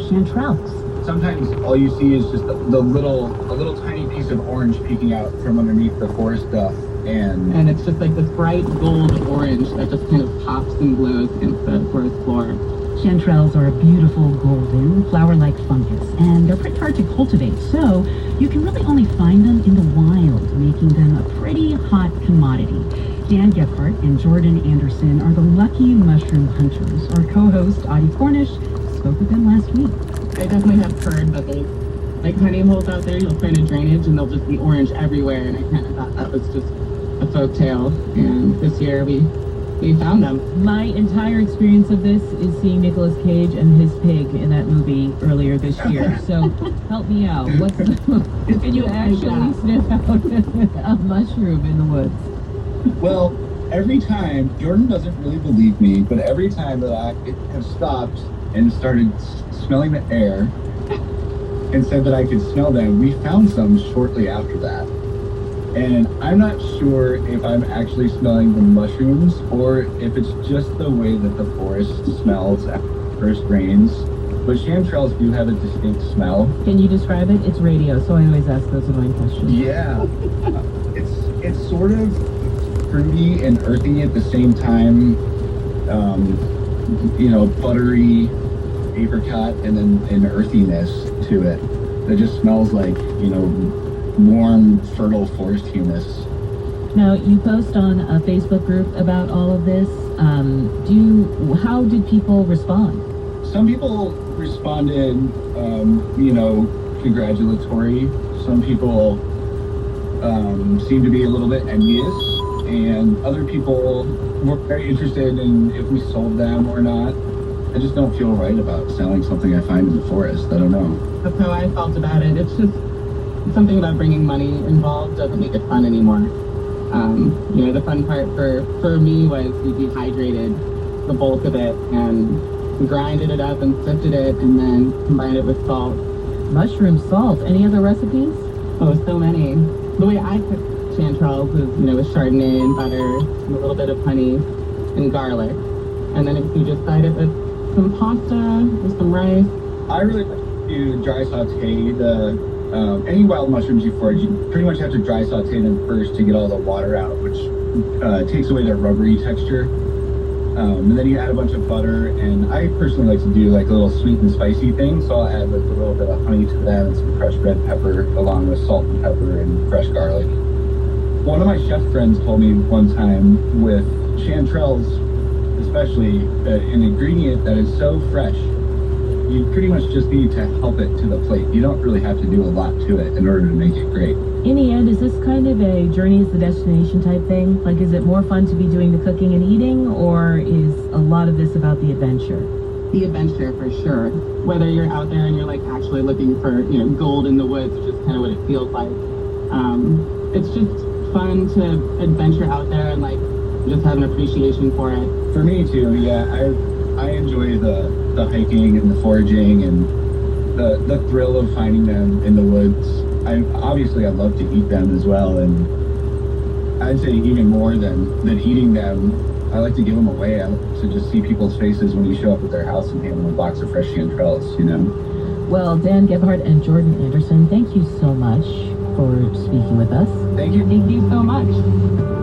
chanterelles. Sometimes all you see is just a little tiny piece of orange peeking out from underneath the forest duff. And it's just like this bright gold orange that just kind of pops and glows against the forest floor. Chanterelles are a beautiful golden flower-like fungus, and they're pretty hard to cultivate, so you can really only find them in the wild, making them a pretty hot commodity. Dan Gephardt and Jordan Anderson are the lucky mushroom hunters. Our co-host, Audie Cornish, spoke with them last week. I definitely have heard that there's like honey holes out there. You'll find a drainage and they'll just be orange everywhere, and I kind of thought that was just a folk tale, and this year we found them. My entire experience of this is seeing Nicolas Cage and his pig in that movie earlier this year. So help me out. Can you actually sniff out a mushroom in the woods? Well, every time, Jordan doesn't really believe me, but every time that I have stopped and started smelling the air and said that I could smell them, we found some shortly after that. And I'm not sure if I'm actually smelling the mushrooms or if it's just the way that the forest smells after the first rains. But chanterelles do have a distinct smell. Can you describe it? It's radio, so I always ask those annoying questions. Yeah. It's sort of fruity and earthy at the same time. Buttery apricot and then an earthiness to it that just smells like, warm, fertile forest humus. Now, you post on a Facebook group about all of this. How did people respond? Some people responded, congratulatory. Some people seemed to be a little bit envious, and other people were very interested in if we sold them or not. I just don't feel right about selling something I find in the forest. I don't know. That's how I felt about it. It's just something about bringing money involved doesn't make it fun anymore. The fun part for me was we dehydrated the bulk of it and grinded it up and sifted it and then combined it with salt. Mushroom salt. Any other recipes? Oh, so many. The way I cook chanterelles is, with Chardonnay and butter and a little bit of honey and garlic. And then if you just side it with some pasta or some rice. I really like to dry saute any wild mushrooms you forage. You pretty much have to dry saute them first to get all the water out, which takes away their rubbery texture. And then you add a bunch of butter, and I personally like to do like a little sweet and spicy thing, so I'll add like a little bit of honey to that and some crushed red pepper along with salt and pepper and fresh garlic. One of my chef friends told me one time with chanterelles, especially, an ingredient that is so fresh, you pretty much just need to help it to the plate. You don't really have to do a lot to it in order to make it great. In the end, is this kind of a journey is the destination type thing? Like, is it more fun to be doing the cooking and eating, or is a lot of this about the adventure? The adventure, for sure. Whether you're out there and you're like actually looking for, gold in the woods, which is kind of what it feels like. It's just fun to adventure out there and like just have an appreciation for it. For me too, yeah. I enjoy the hiking and the foraging and the thrill of finding them in the woods. I'd love to eat them as well, and I'd say even more than eating them, I like to give them away. I like to just see people's faces when you show up at their house and hand them a box of fresh chanterelles, Well, Dan Gephardt and Jordan Anderson, thank you so much for speaking with us. Thank you. Thank you so much.